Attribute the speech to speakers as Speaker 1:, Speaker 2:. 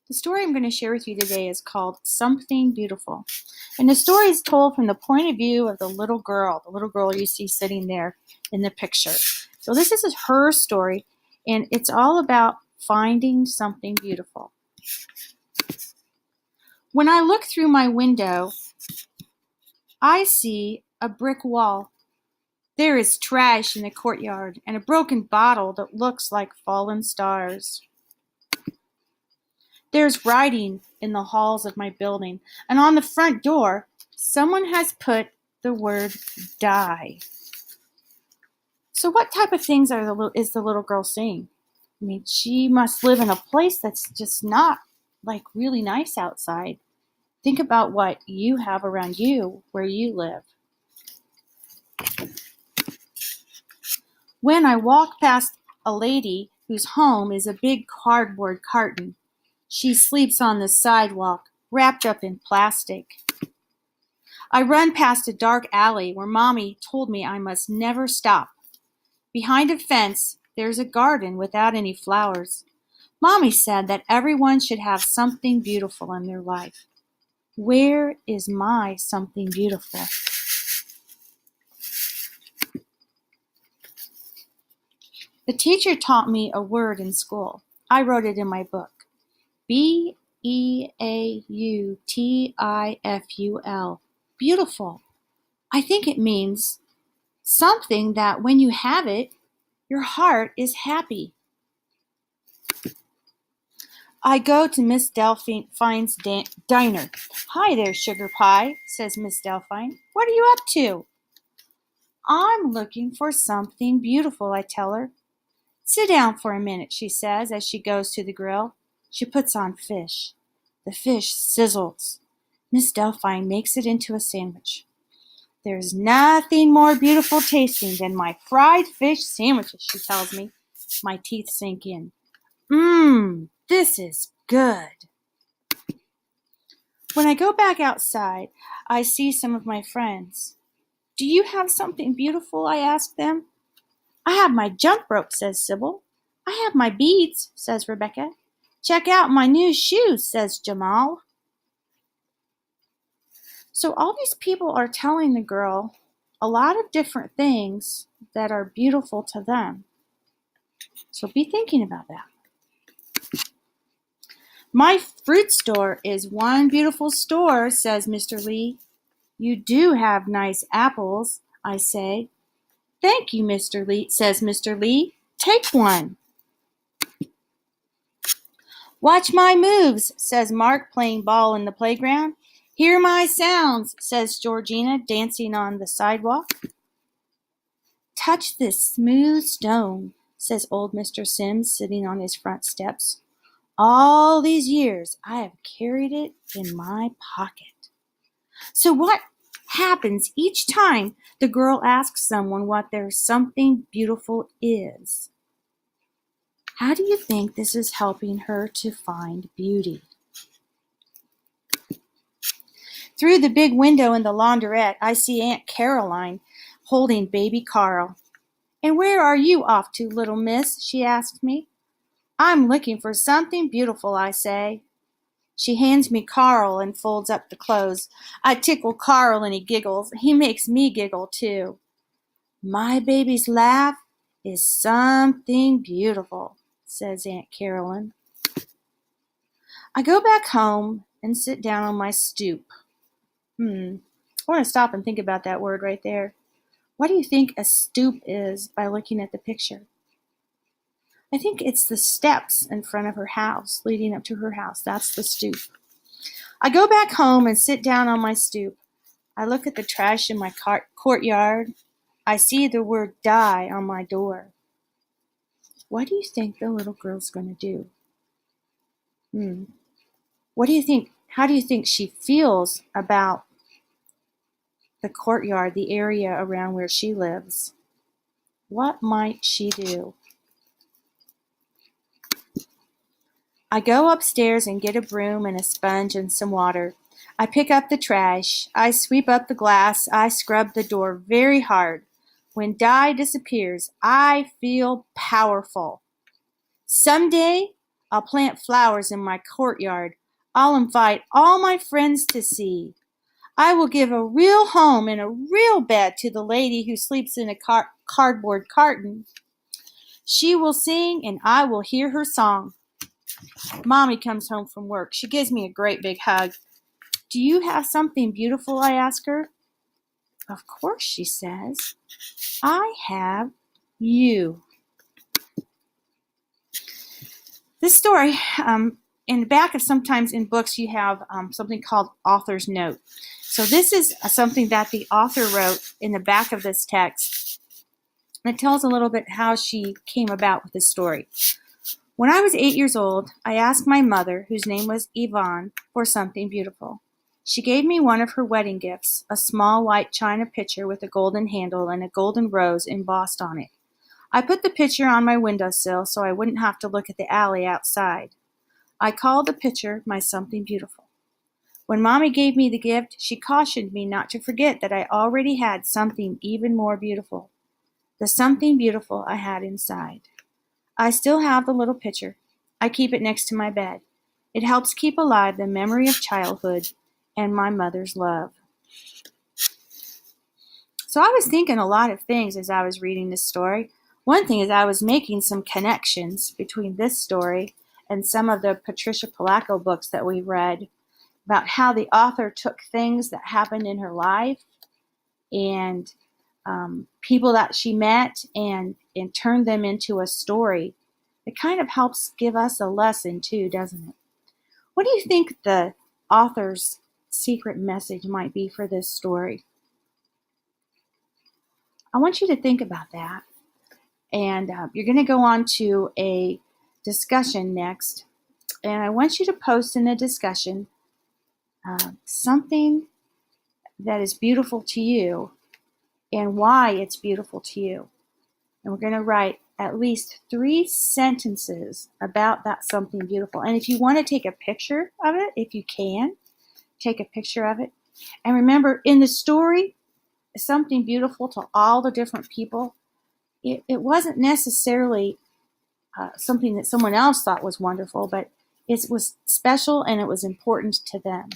Speaker 1: The story I'm going to share with you today is called Something Beautiful. And the story is told from the point of view of the little girl you see sitting there in the picture. So this is her story, and it's all about finding something beautiful. When I look through my window, I see a brick wall. There is trash in the courtyard and a broken bottle that looks like fallen stars. There's writing in the halls of my building, and on the front door, someone has put the word die. So what type of things is the little girl seeing? I mean, she must live in a place that's just not like really nice outside. Think about what you have around you where you live. When I walk past a lady whose home is a big cardboard carton, she sleeps on the sidewalk, wrapped up in plastic. I run past a dark alley where Mommy told me I must never stop. Behind a fence, there's a garden without any flowers. Mommy said that everyone should have something beautiful in their life. Where is my something beautiful? The teacher taught me a word in school. I wrote it in my book. Beautiful. Beautiful. I think it means something that when you have it, your heart is happy. I go to Miss Delphine's diner. Hi there, sugar pie, says Miss Delphine. What are you up to? I'm looking for something beautiful, I tell her. Sit down for a minute, she says as she goes to the grill. She puts on fish. The fish sizzles. Miss Delphine makes it into a sandwich. There's nothing more beautiful tasting than my fried fish sandwiches, she tells me. My teeth sink in. This is good. When I go back outside, I see some of my friends. Do you have something beautiful? I ask them. I have my jump rope, says Sybil. I have my beads, says Rebecca. Check out my new shoes, says Jamal. So all these people are telling the girl a lot of different things that are beautiful to them. So be thinking about that. My fruit store is one beautiful store, says Mr. Lee. You do have nice apples, I say. Thank you, Mr. Lee, says Mr. Lee. Take one. Watch my moves, says Mark, playing ball in the playground. Hear my sounds, says Georgina, dancing on the sidewalk. Touch this smooth stone, says old Mr. Sims, sitting on his front steps. All these years, I have carried it in my pocket. So what happens each time the girl asks someone what their something beautiful is? How do you think this is helping her to find beauty? Through the big window in the laundrette, I see Aunt Caroline holding baby Carl. And where are you off to, little miss? She asked me. I'm looking for something beautiful, I say. She hands me Carl and folds up the clothes. I tickle Carl and he giggles. He makes me giggle too. My baby's laugh is something beautiful, says Aunt Caroline. I go back home and sit down on my stoop. I want to stop and think about that word right there. What do you think a stoop is by looking at the picture? I think it's the steps in front of her house, leading up to her house. That's the stoop. I go back home and sit down on my stoop. I look at the trash in my courtyard. I see the word die on my door. What do you think the little girl's going to do? What do you think? How do you think she feels about the courtyard, the area around where she lives? What might she do? I go upstairs and get a broom and a sponge and some water. I pick up the trash. I sweep up the glass. I scrub the door very hard. When dye disappears, I feel powerful. Someday, I'll plant flowers in my courtyard. I'll invite all my friends to see. I will give a real home and a real bed to the lady who sleeps in a cardboard carton. She will sing and I will hear her song. Mommy comes home from work. She gives me a great big hug. Do you have something beautiful? I ask her. Of course, she says. I have you. This story, in the back of sometimes in books, you have something called author's note. So this is something that the author wrote in the back of this text. It tells a little bit how she came about with this story. When I was 8 years old, I asked my mother, whose name was Yvonne, for something beautiful. She gave me one of her wedding gifts, a small white china pitcher with a golden handle and a golden rose embossed on it. I put the pitcher on my windowsill so I wouldn't have to look at the alley outside. I called the pitcher my something beautiful. When Mommy gave me the gift, she cautioned me not to forget that I already had something even more beautiful. The something beautiful I had inside. I still have the little pitcher. I keep it next to my bed. It helps keep alive the memory of childhood and my mother's love. So I was thinking a lot of things as I was reading this story. One thing is I was making some connections between this story and some of the Patricia Polacco books that we read about how the author took things that happened in her life and people that she met and turned them into a story. It kind of helps give us a lesson too, doesn't it? What do you think the author's secret message might be for this story? I want you to think about that. And you're going to go on to a discussion next. And I want you to post in the discussion something that is beautiful to you and why it's beautiful to you. And we're going to write at least 3 sentences about that something beautiful. And if you want to take a picture of it, if you can, take a picture of it. And remember, in the story, something beautiful to all the different people, it wasn't necessarily something that someone else thought was wonderful, but it was special and it was important to them.